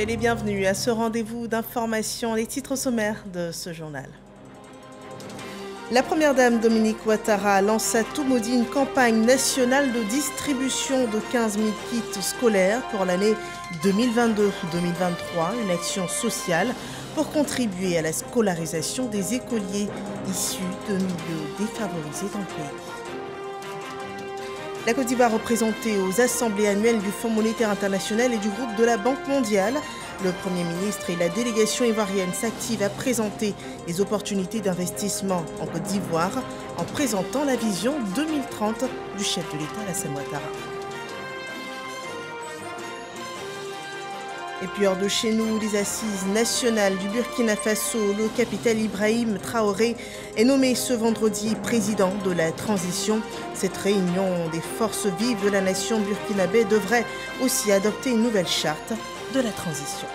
soyez les bienvenus à ce rendez-vous d'information, les titres sommaires de ce journal. La première dame Dominique Ouattara lance à Toumoudi une campagne nationale de distribution de 15 000 kits scolaires pour l'année 2022-2023, une action sociale pour contribuer à la scolarisation des écoliers issus de milieux défavorisés dans le pays. La Côte d'Ivoire représentée aux assemblées annuelles du Fonds monétaire international et du groupe de la Banque mondiale. Le Premier ministre et la délégation ivoirienne s'activent à présenter les opportunités d'investissement en Côte d'Ivoire en présentant la vision 2030 du chef de l'État, Alassane Ouattara. Et puis hors de chez nous, les assises nationales du Burkina Faso, le capitaine Ibrahim Traoré est nommé ce vendredi président de la transition. Cette réunion des forces vives de la nation burkinabé devrait aussi adopter une nouvelle charte de la transition.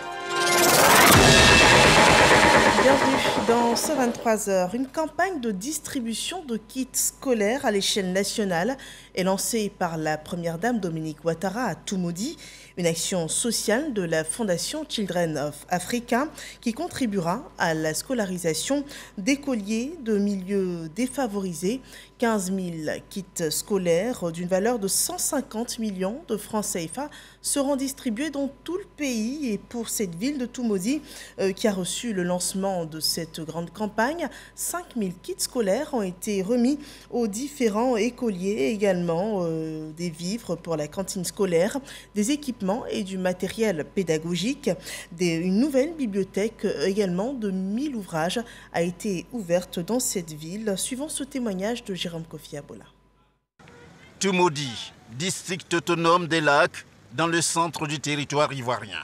Bienvenue dans ce 23h. Une campagne de distribution de kits scolaires à l'échelle nationale est lancée par la première dame Dominique Ouattara à Toumoudi, une action sociale de la Fondation Children of Africa qui contribuera à la scolarisation d'écoliers de milieux défavorisés. 15 000 kits scolaires d'une valeur de 150 millions de francs CFA seront distribués dans tout le pays. Et pour cette ville de Toumoudi qui a reçu le lancement de cette grande campagne, 5 000 kits scolaires ont été remis aux différents écoliers, également des vivres pour la cantine scolaire, des équipements et du matériel pédagogique. Une nouvelle bibliothèque également de 1000 ouvrages a été ouverte dans cette ville, suivant ce témoignage de Jérôme Kofi Abola. Toumoudi, district autonome des Lacs, dans le centre du territoire ivoirien.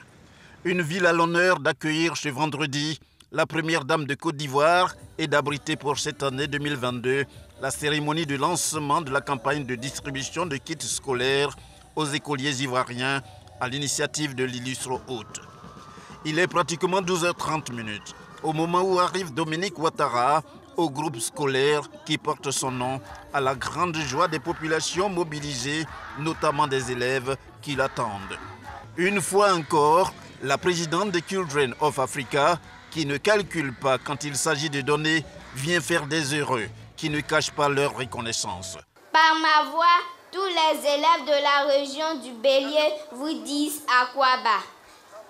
Une ville à l'honneur d'accueillir ce vendredi la première dame de Côte d'Ivoire et d'abriter pour cette année 2022 la cérémonie de lancement de la campagne de distribution de kits scolaires aux écoliers ivoiriens à l'initiative de l'illustre hôte. Il est pratiquement 12h30 au moment où arrive Dominique Ouattara au groupe scolaire qui porte son nom, à la grande joie des populations mobilisées, notamment des élèves qui l'attendent. Une fois encore, la présidente de Children of Africa, qui ne calcule pas quand il s'agit de donner, vient faire des heureux qui ne cachent pas leur reconnaissance. Par ma voix, tous les élèves de la région du Bélier vous disent Akwaba.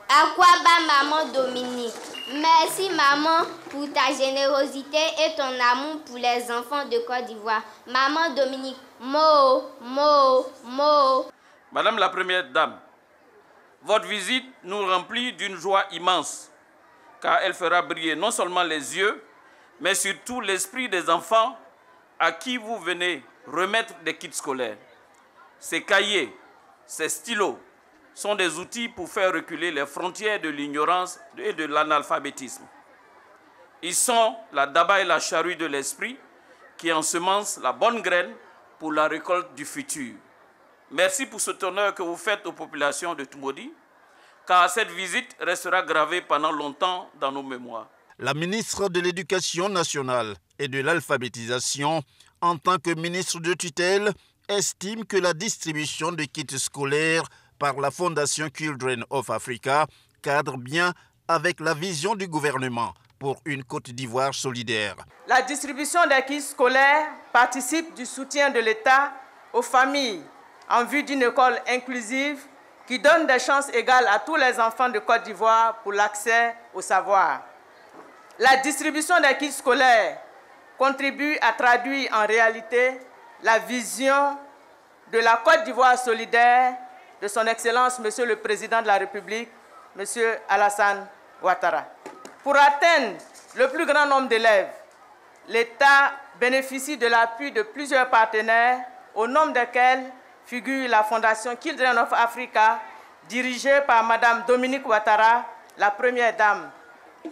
Akwaba, maman Dominique. Merci maman pour ta générosité et ton amour pour les enfants de Côte d'Ivoire. Maman Dominique, Mo. Madame la Première Dame, votre visite nous remplit d'une joie immense, car elle fera briller non seulement les yeux, mais surtout l'esprit des enfants à qui vous venez remettre des kits scolaires. Ces cahiers, ces stylos sont des outils pour faire reculer les frontières de l'ignorance et de l'analphabétisme. Ils sont la daba et la charrue de l'esprit qui ensemencent la bonne graine pour la récolte du futur. Merci pour cet honneur que vous faites aux populations de Toumoudi, car cette visite restera gravée pendant longtemps dans nos mémoires. La ministre de l'Éducation nationale et de l'alphabétisation, en tant que ministre de tutelle, estime que la distribution de kits scolaires par la Fondation Children of Africa cadre bien avec la vision du gouvernement pour une Côte d'Ivoire solidaire. La distribution des kits scolaires participe du soutien de l'État aux familles en vue d'une école inclusive qui donne des chances égales à tous les enfants de Côte d'Ivoire pour l'accès au savoir. La distribution des kits scolaires contribue à traduire en réalité la vision de la Côte d'Ivoire solidaire de son Excellence, Monsieur le Président de la République, Monsieur Alassane Ouattara. Pour atteindre le plus grand nombre d'élèves, l'État bénéficie de l'appui de plusieurs partenaires, au nombre desquels figure la Fondation Children of Africa, dirigée par Madame Dominique Ouattara, la première dame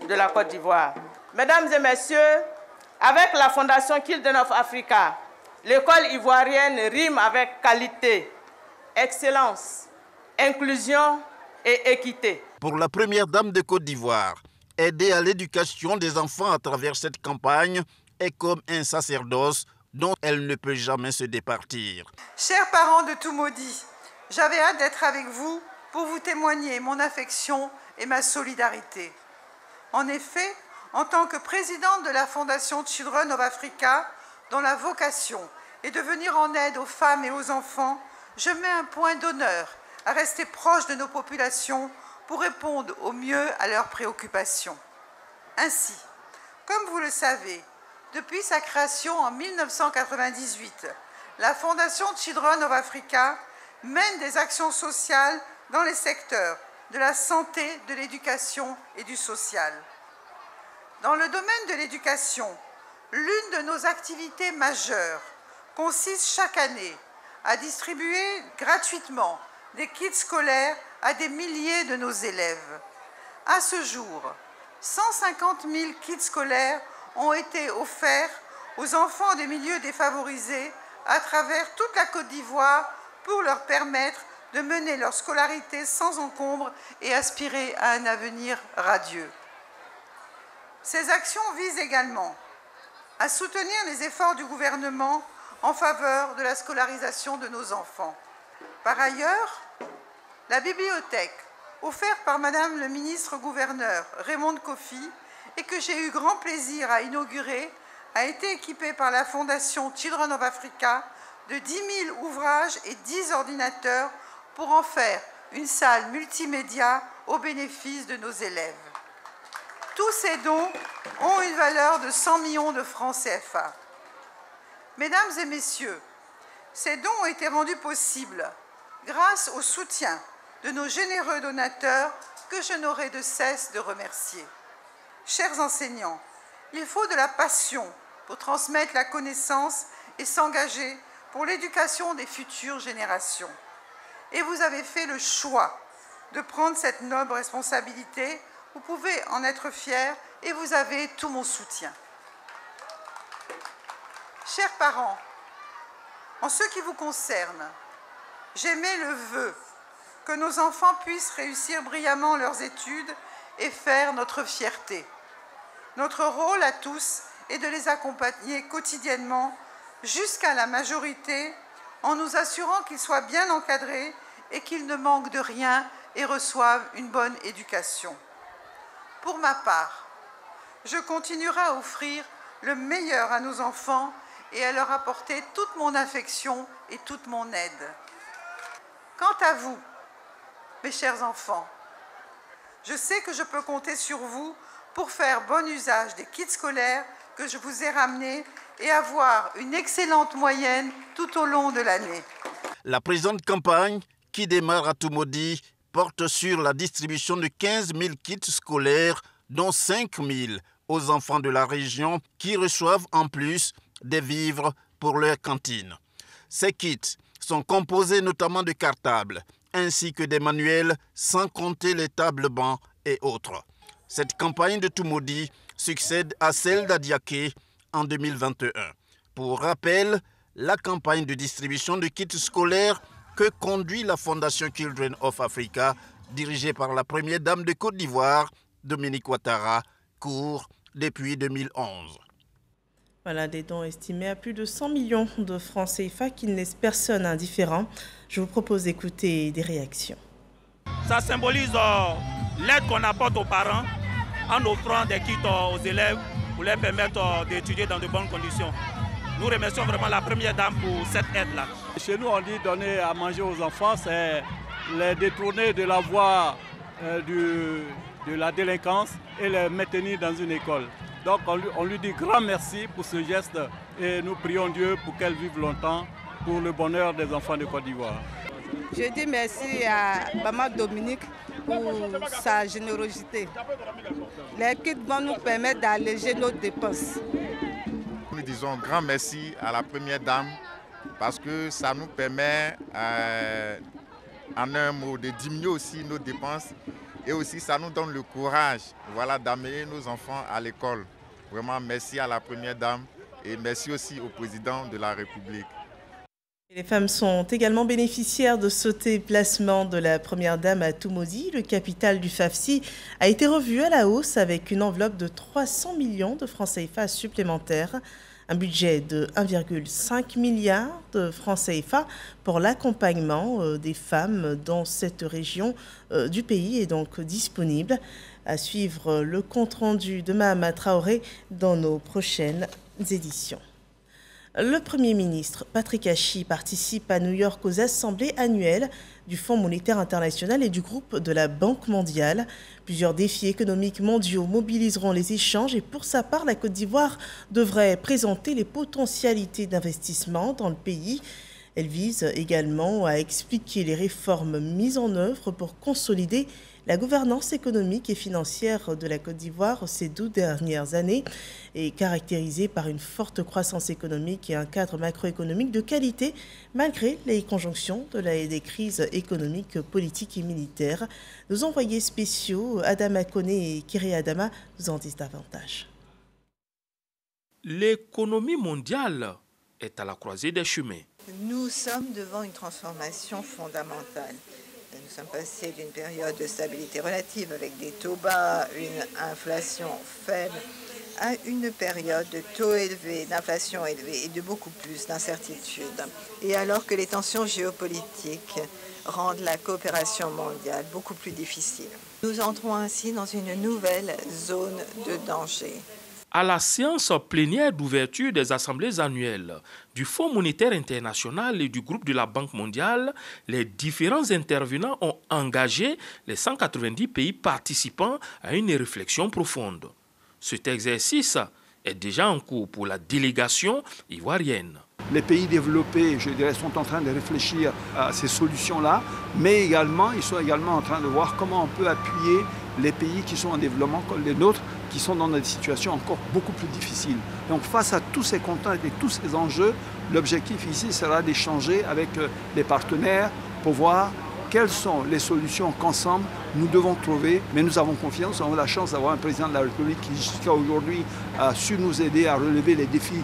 de la Côte d'Ivoire. Mesdames et messieurs, avec la Fondation Children of Africa, l'école ivoirienne rime avec qualité, excellence, inclusion et équité. Pour la première dame de Côte d'Ivoire, aider à l'éducation des enfants à travers cette campagne est comme un sacerdoce dont elle ne peut jamais se départir. Chers parents de Toumoudi, j'avais hâte d'être avec vous pour vous témoigner mon affection et ma solidarité. En effet, en tant que présidente de la Fondation Children of Africa, dont la vocation est de venir en aide aux femmes et aux enfants, je mets un point d'honneur à rester proche de nos populations pour répondre au mieux à leurs préoccupations. Ainsi, comme vous le savez, depuis sa création en 1998, la Fondation Children of Africa mène des actions sociales dans les secteurs de la santé, de l'éducation et du social. Dans le domaine de l'éducation, l'une de nos activités majeures consiste chaque année à distribuer gratuitement des kits scolaires à des milliers de nos élèves. À ce jour, 150 000 kits scolaires ont été offerts aux enfants des milieux défavorisés à travers toute la Côte d'Ivoire pour leur permettre de mener leur scolarité sans encombre et aspirer à un avenir radieux. Ces actions visent également à soutenir les efforts du gouvernement en faveur de la scolarisation de nos enfants. Par ailleurs, la bibliothèque offerte par Madame le ministre-gouverneur Raymond Kofi et que j'ai eu grand plaisir à inaugurer a été équipée par la Fondation Children of Africa de 10 000 ouvrages et 10 ordinateurs pour en faire une salle multimédia au bénéfice de nos élèves. Tous ces dons ont une valeur de 100 millions de francs CFA. Mesdames et messieurs, ces dons ont été rendus possibles grâce au soutien de nos généreux donateurs que je n'aurai de cesse de remercier. Chers enseignants, il faut de la passion pour transmettre la connaissance et s'engager pour l'éducation des futures générations. Et vous avez fait le choix de prendre cette noble responsabilité. Vous pouvez en être fiers et vous avez tout mon soutien. Chers parents, en ce qui vous concerne, j'émets le vœu que nos enfants puissent réussir brillamment leurs études et faire notre fierté. Notre rôle à tous est de les accompagner quotidiennement jusqu'à la majorité en nous assurant qu'ils soient bien encadrés et qu'ils ne manquent de rien et reçoivent une bonne éducation. Pour ma part, je continuerai à offrir le meilleur à nos enfants et à leur apporter toute mon affection et toute mon aide. Quant à vous, mes chers enfants, je sais que je peux compter sur vous pour faire bon usage des kits scolaires que je vous ai ramenés et avoir une excellente moyenne tout au long de l'année. La présente campagne, qui démarre à Toumoudi, porte sur la distribution de 15 000 kits scolaires, dont 5 000 aux enfants de la région qui reçoivent en plus des vivres pour leur cantine. Ces kits sont composés notamment de cartables, ainsi que des manuels, sans compter les tables bancs et autres. Cette campagne de Toumoudi succède à celle d'Adiaké en 2021. Pour rappel, la campagne de distribution de kits scolaires que conduit la Fondation Children of Africa, dirigée par la première dame de Côte d'Ivoire, Dominique Ouattara, court depuis 2011. Voilà, des dons estimés à plus de 100 millions de francs CFA qui ne laissent personne indifférent. Je vous propose d'écouter des réactions. Ça symbolise l'aide qu'on apporte aux parents en offrant des kits aux élèves pour leur permettre d'étudier dans de bonnes conditions. Nous remercions vraiment la première dame pour cette aide-là. Chez nous, on dit donner à manger aux enfants, c'est les détourner de la voie de la délinquance et les maintenir dans une école. Donc on lui dit grand merci pour ce geste et nous prions Dieu pour qu'elle vive longtemps pour le bonheur des enfants de Côte d'Ivoire. Je dis merci à maman Dominique pour sa générosité. Les kits vont nous permettre d'alléger nos dépenses. Nous disons grand merci à la première dame parce que ça nous permet en un mot de diminuer aussi nos dépenses et aussi ça nous donne le courage d'amener nos enfants à l'école. Vraiment merci à la première dame et merci aussi au président de la République. Les femmes sont également bénéficiaires de ce déplacement de la première dame à Toumoudi. Le capital du FAFSI a été revu à la hausse avec une enveloppe de 300 millions de francs CFA supplémentaires. Un budget de 1,5 milliard de francs CFA pour l'accompagnement des femmes dans cette région du pays est donc disponible. À suivre le compte-rendu de Mahama Traoré dans nos prochaines éditions. Le Premier ministre Patrick Achi participe à New York aux assemblées annuelles du Fonds monétaire international et du groupe de la Banque mondiale. Plusieurs défis économiques mondiaux mobiliseront les échanges et pour sa part, la Côte d'Ivoire devrait présenter les potentialités d'investissement dans le pays. Elle vise également à expliquer les réformes mises en œuvre pour consolider la gouvernance économique et financière de la Côte d'Ivoire ces 12 dernières années est caractérisée par une forte croissance économique et un cadre macroéconomique de qualité malgré les conjonctions des crises économiques, politiques et militaires. Nos envoyés spéciaux Adama Koné et Kéré Adama nous en disent davantage. L'économie mondiale est à la croisée des chemins. Nous sommes devant une transformation fondamentale. Nous sommes passés d'une période de stabilité relative avec des taux bas, une inflation faible, à une période de taux élevés, d'inflation élevée et de beaucoup plus d'incertitudes. Et alors que les tensions géopolitiques rendent la coopération mondiale beaucoup plus difficile. Nous entrons ainsi dans une nouvelle zone de danger. À la séance plénière d'ouverture des assemblées annuelles du Fonds monétaire international et du groupe de la Banque mondiale, les différents intervenants ont engagé les 190 pays participants à une réflexion profonde. Cet exercice est déjà en cours pour la délégation ivoirienne. Les pays développés, je dirais, sont en train de réfléchir à ces solutions-là, mais également, ils sont également en train de voir comment on peut appuyer les pays qui sont en développement comme les nôtres, qui sont dans des situations encore beaucoup plus difficiles. Donc face à tous ces contraintes et tous ces enjeux, l'objectif ici sera d'échanger avec les partenaires pour voir quelles sont les solutions qu'ensemble nous devons trouver. Mais nous avons confiance, nous avons la chance d'avoir un président de la République qui jusqu'à aujourd'hui a su nous aider à relever les défis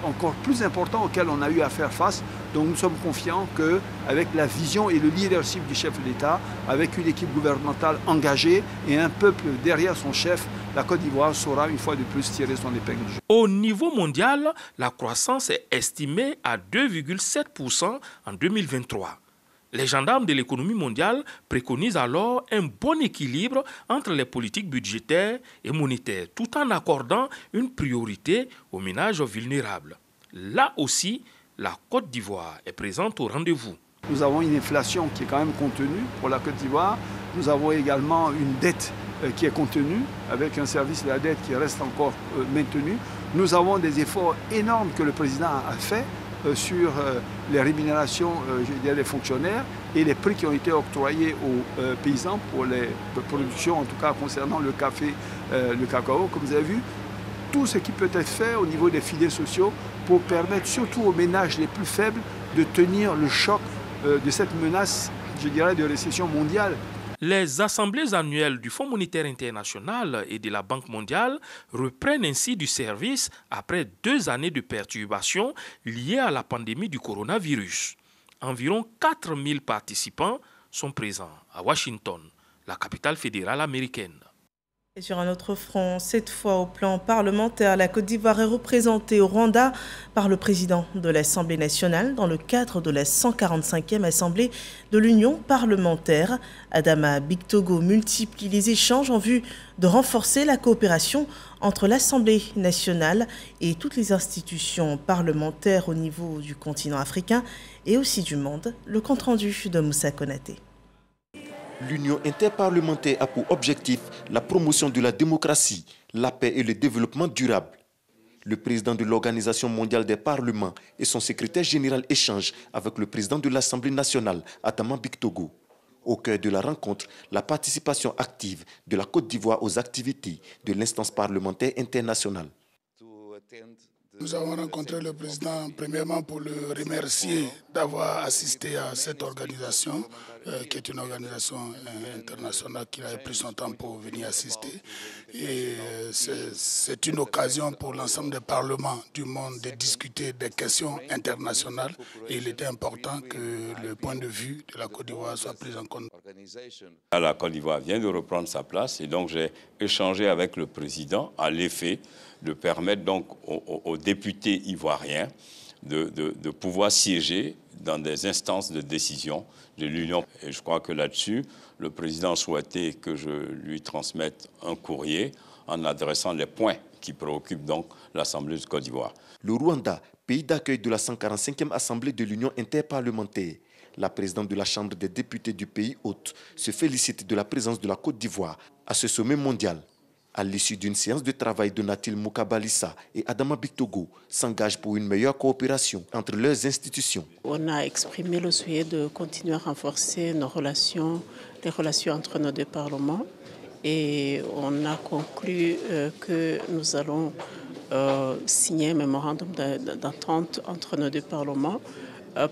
encore plus importants auxquels on a eu à faire face. Donc nous sommes confiants qu'avec la vision et le leadership du chef de l'État, avec une équipe gouvernementale engagée et un peuple derrière son chef, la Côte d'Ivoire saura une fois de plus tirer son épingle du jeu. Au niveau mondial, la croissance est estimée à 2,7% en 2023. Les gendarmes de l'économie mondiale préconisent alors un bon équilibre entre les politiques budgétaires et monétaires, tout en accordant une priorité aux ménages vulnérables. Là aussi, la Côte d'Ivoire est présente au rendez-vous. Nous avons une inflation qui est quand même contenue pour la Côte d'Ivoire. Nous avons également une dette qui est contenue, avec un service de la dette qui reste encore maintenu. Nous avons des efforts énormes que le président a fait sur les rémunérations des fonctionnaires et les prix qui ont été octroyés aux paysans pour les productions, en tout cas concernant le café, le cacao, comme vous avez vu. Tout ce qui peut être fait au niveau des filets sociaux pour permettre surtout aux ménages les plus faibles de tenir le choc de cette menace, je dirais, de récession mondiale. Les assemblées annuelles du Fonds monétaire international et de la Banque mondiale reprennent ainsi du service après 2 années de perturbations liées à la pandémie du coronavirus. Environ 4000 participants sont présents à Washington, la capitale fédérale américaine. Et sur un autre front, cette fois au plan parlementaire, la Côte d'Ivoire est représentée au Rwanda par le président de l'Assemblée nationale dans le cadre de la 145e Assemblée de l'Union parlementaire. Adama Bictogo multiplie les échanges en vue de renforcer la coopération entre l'Assemblée nationale et toutes les institutions parlementaires au niveau du continent africain et aussi du monde. Le compte-rendu de Moussa Konaté. L'Union interparlementaire a pour objectif la promotion de la démocratie, la paix et le développement durable. Le président de l'Organisation mondiale des parlements et son secrétaire général échangent avec le président de l'Assemblée nationale, Adama Bictogo. Au cœur de la rencontre, la participation active de la Côte d'Ivoire aux activités de l'instance parlementaire internationale. Nous avons rencontré le président premièrement pour le remercier d'avoir assisté à cette organisation qui est une organisation internationale qui avait pris son temps pour venir assister. Et c'est une occasion pour l'ensemble des parlements du monde de discuter des questions internationales. Et il était important que le point de vue de la Côte d'Ivoire soit pris en compte. La Côte d'Ivoire vient de reprendre sa place et donc j'ai échangé avec le président à l'effet de permettre donc aux députés ivoiriens de pouvoir siéger dans des instances de décision de l'Union. Et je crois que là-dessus, le président souhaitait que je lui transmette un courrier en adressant les points qui préoccupent donc l'Assemblée de Côte d'Ivoire. Le Rwanda, pays d'accueil de la 145e Assemblée de l'Union interparlementaire. La présidente de la Chambre des députés du pays hôte se félicite de la présence de la Côte d'Ivoire à ce sommet mondial. À l'issue d'une séance de travail, Donatil Moukabalissa et Adama Bictogo s'engagent pour une meilleure coopération entre leurs institutions. On a exprimé le souhait de continuer à renforcer les relations entre nos deux parlements et on a conclu que nous allons signer un mémorandum d'entente entre nos deux parlements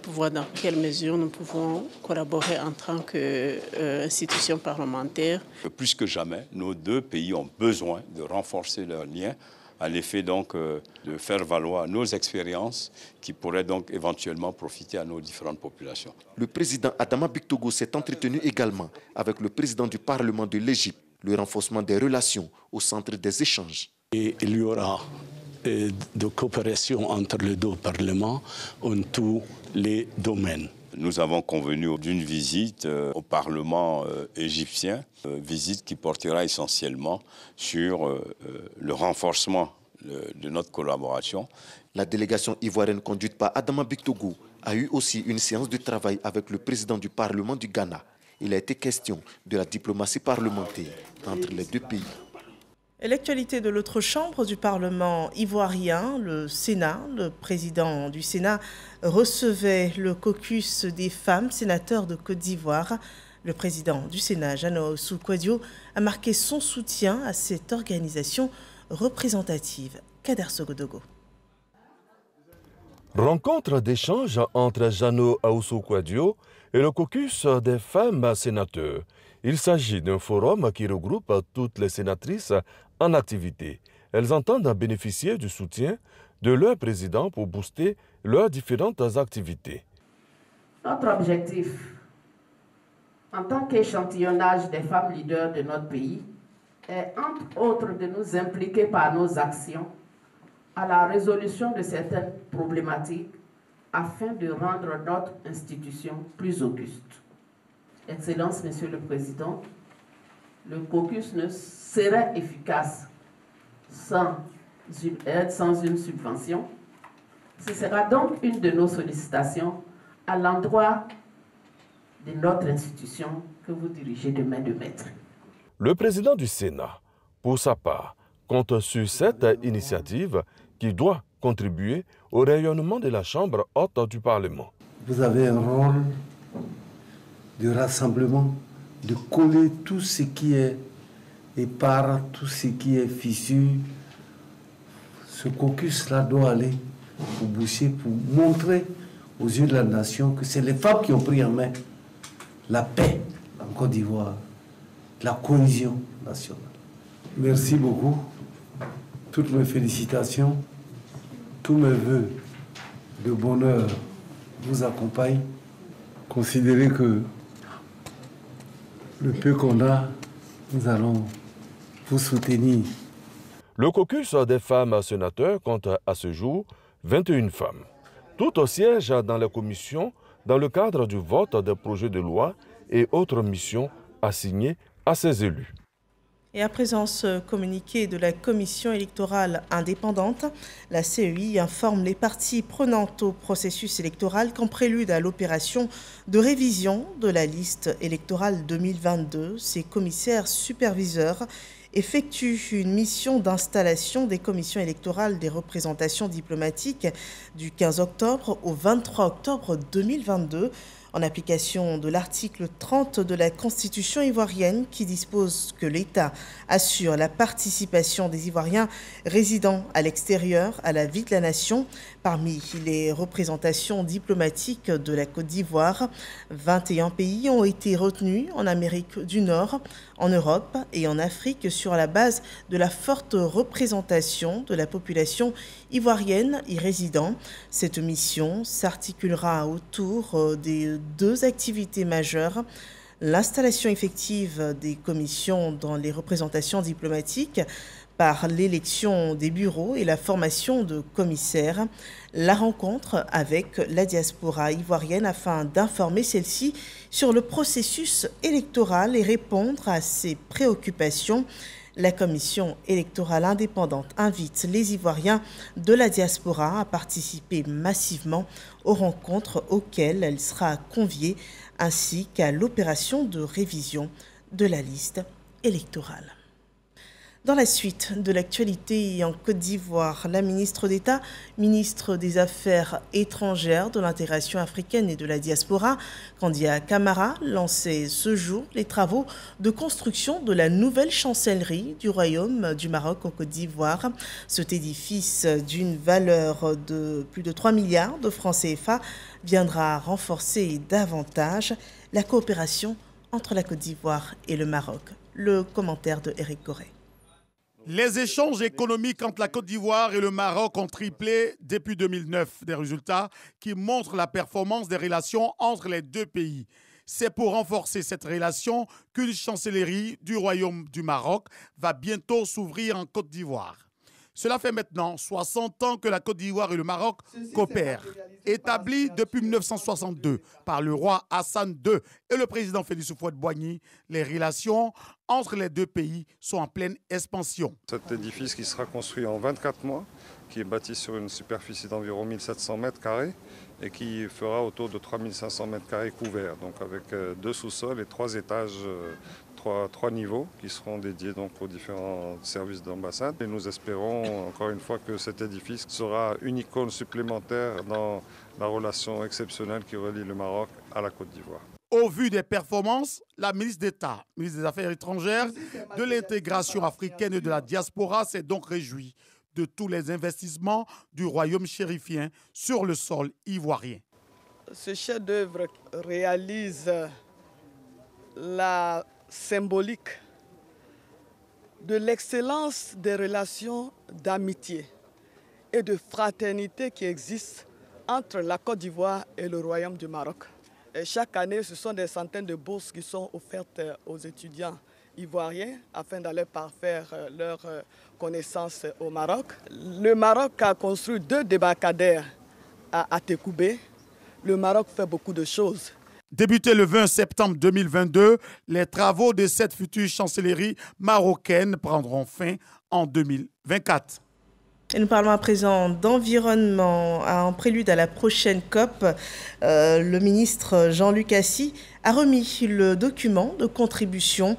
pour voir dans quelle mesure nous pouvons collaborer en tant qu'institution parlementaire. Plus que jamais, nos deux pays ont besoin de renforcer leurs liens, à l'effet donc de faire valoir nos expériences qui pourraient donc éventuellement profiter à nos différentes populations. Le président Adama Bictogo s'est entretenu également avec le président du Parlement de l'Égypte, le renforcement des relations au centre des échanges. Et il y aura de coopération entre les deux parlements en tous les domaines. Nous avons convenu d'une visite au Parlement égyptien, visite qui portera essentiellement sur le renforcement de notre collaboration. La délégation ivoirienne conduite par Adama Bictogo a eu aussi une séance de travail avec le président du Parlement du Ghana. Il a été question de la diplomatie parlementaire entre les deux pays. Et l'actualité de l'autre chambre du Parlement ivoirien, le Sénat, le président du Sénat recevait le caucus des femmes sénateurs de Côte d'Ivoire. Le président du Sénat, Jano Ahoussou-Kouadio, a marqué son soutien à cette organisation représentative. Kader Sogodogo. Rencontre d'échange entre Jano Ahoussou-Kouadio et le caucus des femmes sénateurs. Il s'agit d'un forum qui regroupe toutes les sénatrices en activité. Elles entendent bénéficier du soutien de leur président pour booster leurs différentes activités. Notre objectif, en tant qu'échantillonnage des femmes leaders de notre pays, est entre autres de nous impliquer par nos actions à la résolution de certaines problématiques afin de rendre notre institution plus auguste. Excellence, Monsieur le Président, le caucus ne serait efficace sans une aide, sans une subvention. Ce sera donc une de nos sollicitations à l'endroit de notre institution que vous dirigez de main de maître. Le président du Sénat, pour sa part, compte sur cette initiative qui doit contribuer au rayonnement de la Chambre haute du Parlement. Vous avez un rôle de rassemblement, de coller tout ce qui est épars, tout ce qui est fissu. Ce caucus-là doit aller pour boucher, pour montrer aux yeux de la nation que c'est les femmes qui ont pris en main la paix en Côte d'Ivoire, la cohésion nationale. Merci beaucoup. Toutes mes félicitations, tous mes voeux de bonheur vous accompagnent. Considérez que le peu qu'on a, nous allons vous soutenir. Le caucus des femmes sénateurs compte à ce jour 21 femmes. Toutes siègent dans les commissions dans le cadre du vote des projets de loi et autres missions assignées à ces élus. Et à présent, ce communiqué de la Commission électorale indépendante, la CEI informe les parties prenantes au processus électoral qu'en prélude à l'opération de révision de la liste électorale 2022, ces commissaires superviseurs effectuent une mission d'installation des commissions électorales des représentations diplomatiques du 15 octobre au 23 octobre 2022. en application de l'article 30 de la Constitution ivoirienne qui dispose que l'État assure la participation des Ivoiriens résidant à l'extérieur à la vie de la nation. Parmi les représentations diplomatiques de la Côte d'Ivoire, 21 pays ont été retenus en Amérique du Nord, en Europe et en Afrique sur la base de la forte représentation de la population ivoirienne y résidant. Cette mission s'articulera autour des deux activités majeures: l'installation effective des commissions dans les représentations diplomatiques par l'élection des bureaux et la formation de commissaires, la rencontre avec la diaspora ivoirienne afin d'informer celle-ci sur le processus électoral et répondre à ses préoccupations. La commission électorale indépendante invite les Ivoiriens de la diaspora à participer massivement aux rencontres auxquelles elle sera conviée, ainsi qu'à l'opération de révision de la liste électorale. Dans la suite de l'actualité en Côte d'Ivoire, la ministre d'État, ministre des Affaires étrangères, de l'intégration africaine et de la diaspora, Kandia Camara, lançait ce jour les travaux de construction de la nouvelle chancellerie du Royaume du Maroc en Côte d'Ivoire. Cet édifice d'une valeur de plus de 3 milliards de francs CFA viendra renforcer davantage la coopération entre la Côte d'Ivoire et le Maroc. Le commentaire de Éric Corré. Les échanges économiques entre la Côte d'Ivoire et le Maroc ont triplé depuis 2009, des résultats qui montrent la performance des relations entre les deux pays. C'est pour renforcer cette relation qu'une chancellerie du Royaume du Maroc va bientôt s'ouvrir en Côte d'Ivoire. Cela fait maintenant 60 ans que la Côte d'Ivoire et le Maroc coopèrent. Établis depuis 1962 par le roi Hassan II et le président Félix Houphouët-Boigny, les relations entre les deux pays sont en pleine expansion. Cet édifice qui sera construit en 24 mois, qui est bâti sur une superficie d'environ 1700 mètres carrés et qui fera autour de 3500 mètres carrés couverts, donc avec 2 sous-sols et 3 étages, 3 niveaux qui seront dédiés donc aux différents services d'ambassade. Et nous espérons encore une fois que cet édifice sera une icône supplémentaire dans la relation exceptionnelle qui relie le Maroc à la Côte d'Ivoire. Au vu des performances, la ministre d'État, ministre des Affaires étrangères, de l'intégration africaine et de la diaspora s'est donc réjouie de tous les investissements du royaume chérifien sur le sol ivoirien. Ce chef-d'œuvre réalise la symbolique de l'excellence des relations d'amitié et de fraternité qui existent entre la Côte d'Ivoire et le Royaume du Maroc. Et chaque année, ce sont des centaines de bourses qui sont offertes aux étudiants ivoiriens afin d'aller parfaire leur connaissance au Maroc. Le Maroc a construit 2 débarcadères à Tekoubé. Le Maroc fait beaucoup de choses. Débuté le 20 septembre 2022, les travaux de cette future chancellerie marocaine prendront fin en 2024. Et nous parlons à présent d'environnement. En prélude à la prochaine COP, le ministre Jean-Luc Assy a remis le document de contribution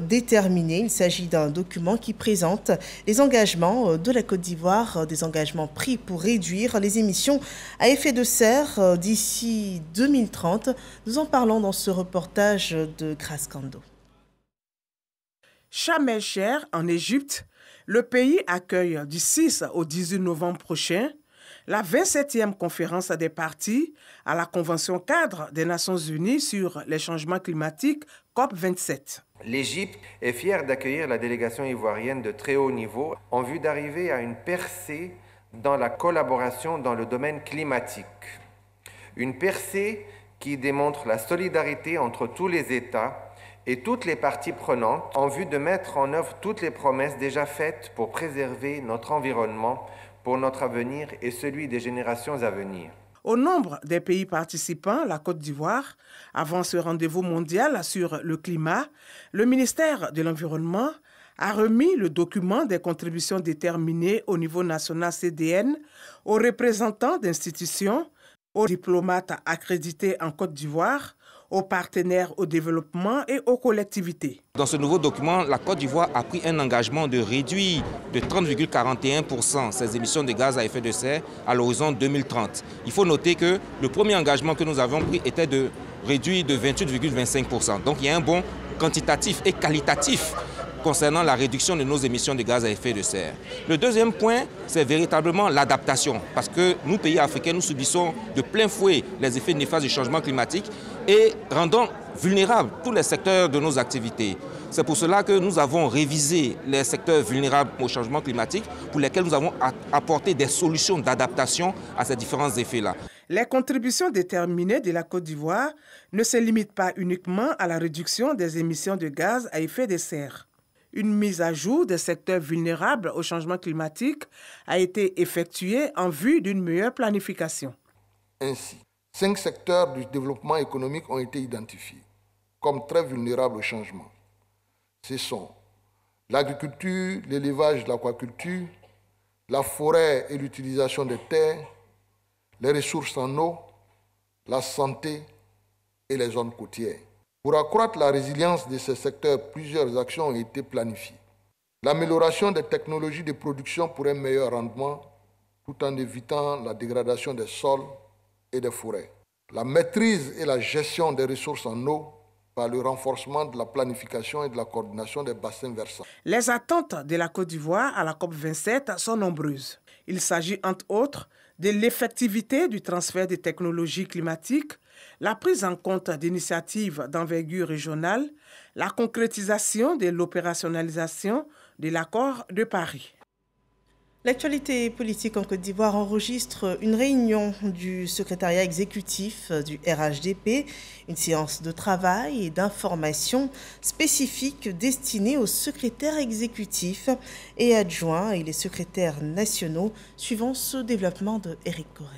déterminé. Il s'agit d'un document qui présente les engagements de la Côte d'Ivoire, des engagements pris pour réduire les émissions à effet de serre d'ici 2030. Nous en parlons dans ce reportage de Grace Kando. Sharm el-Sheikh, en Égypte, le pays accueille du 6 au 18 novembre prochain la 27e conférence des parties à la Convention cadre des Nations Unies sur les changements climatiques, COP27. L'Égypte est fière d'accueillir la délégation ivoirienne de très haut niveau en vue d'arriver à une percée dans la collaboration dans le domaine climatique. Une percée qui démontre la solidarité entre tous les États et toutes les parties prenantes en vue de mettre en œuvre toutes les promesses déjà faites pour préserver notre environnement pour notre avenir et celui des générations à venir. Au nombre des pays participants, la Côte d'Ivoire, avant ce rendez-vous mondial sur le climat, le ministère de l'Environnement a remis le document des contributions déterminées au niveau national CDN aux représentants d'institutions, aux diplomates accrédités en Côte d'Ivoire, aux partenaires au développement et aux collectivités. Dans ce nouveau document, la Côte d'Ivoire a pris un engagement de réduire de 30,41% ses émissions de gaz à effet de serre à l'horizon 2030. Il faut noter que le premier engagement que nous avons pris était de réduit de 28,25%. Donc il y a un bond quantitatif et qualitatif concernant la réduction de nos émissions de gaz à effet de serre. Le deuxième point, c'est véritablement l'adaptation, parce que nous, pays africains, nous subissons de plein fouet les effets néfastes du changement climatique et rendons vulnérables tous les secteurs de nos activités. C'est pour cela que nous avons révisé les secteurs vulnérables au changement climatique, pour lesquels nous avons apporté des solutions d'adaptation à ces différents effets-là. Les contributions déterminées de la Côte d'Ivoire ne se limitent pas uniquement à la réduction des émissions de gaz à effet de serre. Une mise à jour des secteurs vulnérables au changement climatique a été effectuée en vue d'une meilleure planification. Ainsi, 5 secteurs du développement économique ont été identifiés comme très vulnérables au changement. Ce sont l'agriculture, l'élevage, l'aquaculture, la forêt et l'utilisation des terres, les ressources en eau, la santé et les zones côtières. Pour accroître la résilience de ces secteurs, plusieurs actions ont été planifiées. L'amélioration des technologies de production pour un meilleur rendement, tout en évitant la dégradation des sols et des forêts. La maîtrise et la gestion des ressources en eau par le renforcement de la planification et de la coordination des bassins versants. Les attentes de la Côte d'Ivoire à la COP27 sont nombreuses. Il s'agit entre autres de l'effectivité du transfert des technologies climatiques, la prise en compte d'initiatives d'envergure régionale, la concrétisation de l'opérationnalisation de l'accord de Paris. L'actualité politique en Côte d'Ivoire enregistre une réunion du secrétariat exécutif du RHDP, une séance de travail et d'information spécifique destinée aux secrétaires exécutifs et adjoints et les secrétaires nationaux, suivant ce développement de Éric Corré.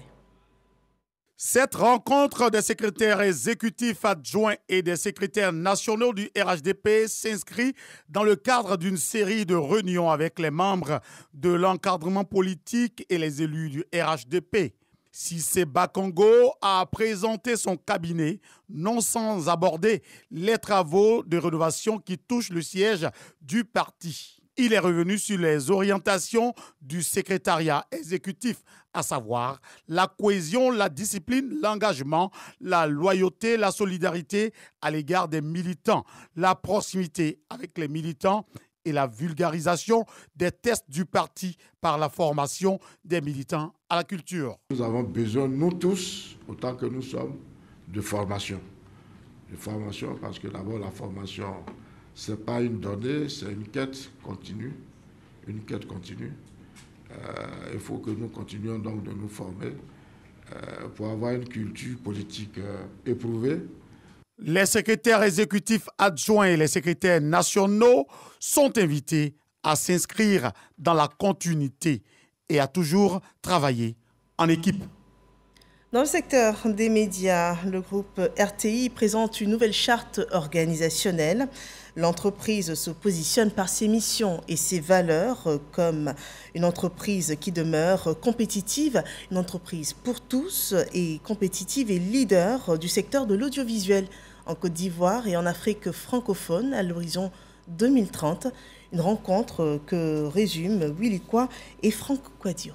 Cette rencontre des secrétaires exécutifs adjoints et des secrétaires nationaux du RHDP s'inscrit dans le cadre d'une série de réunions avec les membres de l'encadrement politique et les élus du RHDP. Cissé Bakongo a présenté son cabinet, non sans aborder les travaux de rénovation qui touchent le siège du parti. Il est revenu sur les orientations du secrétariat exécutif, à savoir la cohésion, la discipline, l'engagement, la loyauté, la solidarité à l'égard des militants, la proximité avec les militants et la vulgarisation des tests du parti par la formation des militants à la culture. Nous avons besoin, nous tous, autant que nous sommes, de formation. De formation parce que d'abord la formation, ce n'est pas une donnée, c'est une quête continue. Une quête continue. Il faut que nous continuions donc de nous former pour avoir une culture politique éprouvée. Les secrétaires exécutifs adjoints et les secrétaires nationaux sont invités à s'inscrire dans la continuité et à toujours travailler en équipe. Dans le secteur des médias, le groupe RTI présente une nouvelle charte organisationnelle. L'entreprise se positionne par ses missions et ses valeurs comme une entreprise qui demeure compétitive, une entreprise pour tous et compétitive et leader du secteur de l'audiovisuel en Côte d'Ivoire et en Afrique francophone à l'horizon 2030. Une rencontre que résument Willy Kwa et Franck Quadio.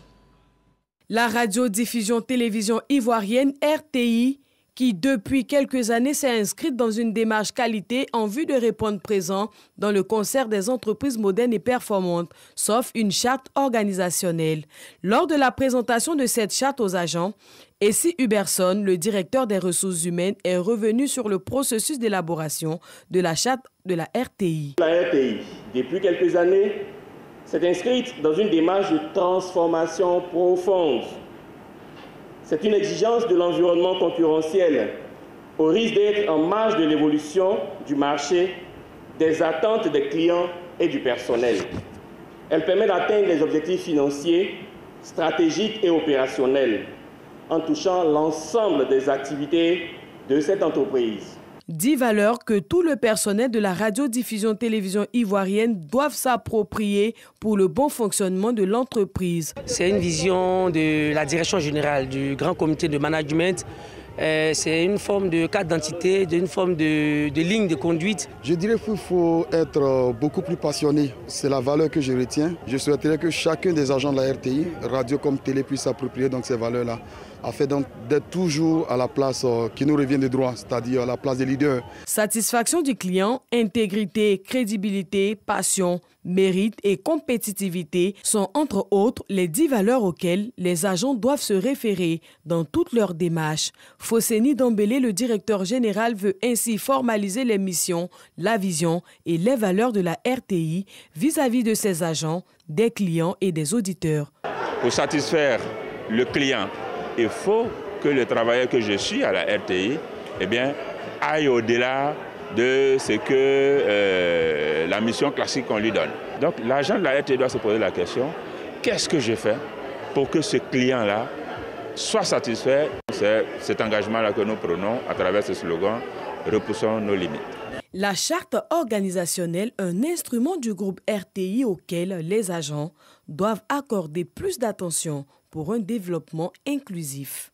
La radiodiffusion télévision ivoirienne RTI, qui depuis quelques années s'est inscrite dans une démarche qualité en vue de répondre présent dans le concert des entreprises modernes et performantes, sauf une charte organisationnelle. Lors de la présentation de cette charte aux agents, Essie Huberson, le directeur des ressources humaines, est revenu sur le processus d'élaboration de la charte de la RTI. La RTI, depuis quelques années, s'est inscrite dans une démarche de transformation profonde. C'est une exigence de l'environnement concurrentiel, au risque d'être en marge de l'évolution du marché, des attentes des clients et du personnel. Elle permet d'atteindre les objectifs financiers, stratégiques et opérationnels, en touchant l'ensemble des activités de cette entreprise. 10 valeurs que tout le personnel de la radiodiffusion télévision ivoirienne doivent s'approprier pour le bon fonctionnement de l'entreprise. C'est une vision de la direction générale du grand comité de management c'est une forme de carte d'identité, une forme de ligne de conduite. Je dirais qu'il faut être beaucoup plus passionné. C'est la valeur que je retiens. Je souhaiterais que chacun des agents de la RTI, radio comme télé, puisse s'approprier donc ces valeurs-là, afin d'être toujours à la place qui nous revient de droit, c'est-à-dire à la place des leaders. Satisfaction du client, intégrité, crédibilité, passion, mérite et compétitivité sont entre autres les 10 valeurs auxquelles les agents doivent se référer dans toutes leurs démarches. Fosseni Dambélé, le directeur général, veut ainsi formaliser les missions, la vision et les valeurs de la RTI vis-à-vis de ses agents, des clients et des auditeurs. Pour satisfaire le client, il faut que le travailleur que je suis à la RTI aille au-delà de ce que la mission classique qu'on lui donne. Donc l'agent de la RTI doit se poser la question, qu'est-ce que je fais pour que ce client-là soit satisfait? C'est cet engagement-là que nous prenons à travers ce slogan « Repoussons nos limites ». La charte organisationnelle, un instrument du groupe RTI auquel les agents doivent accorder plus d'attention pour un développement inclusif.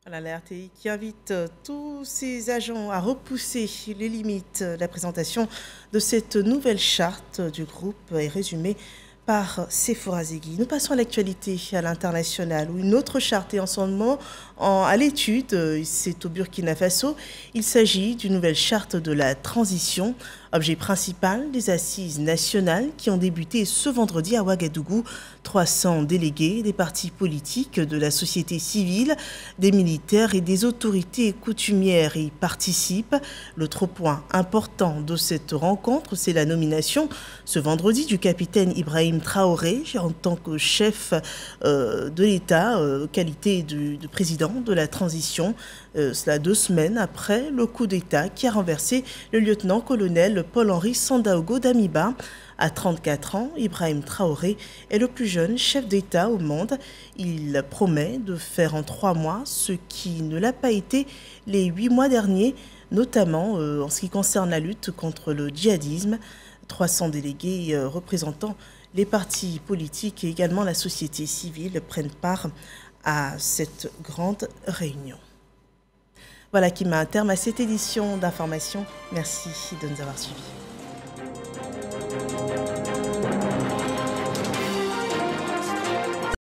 Voilà, la RTI qui invite tous ses agents à repousser les limites. La présentation de cette nouvelle charte du groupe est résumée par Sephora Zegui. Nous passons à l'actualité à l'international où une autre charte est en ce moment à l'étude. C'est au Burkina Faso. Il s'agit d'une nouvelle charte de la transition. Objet principal des assises nationales qui ont débuté ce vendredi à Ouagadougou. 300 délégués des partis politiques, de la société civile, des militaires et des autorités coutumières y participent. L'autre point important de cette rencontre, c'est la nomination ce vendredi du capitaine Ibrahim Traoré en tant que chef de l'État, qualité de président de la transition. Cela 2 semaines après le coup d'État qui a renversé le lieutenant-colonel Paul-Henri Sandaogo Damiba. À 34 ans, Ibrahim Traoré est le plus jeune chef d'État au monde. Il promet de faire en 3 mois ce qui ne l'a pas été les 8 mois derniers, notamment en ce qui concerne la lutte contre le djihadisme. 300 délégués représentant les partis politiques et également la société civile prennent part à cette grande réunion. Voilà qui met un terme à cette édition d'information. Merci de nous avoir suivis.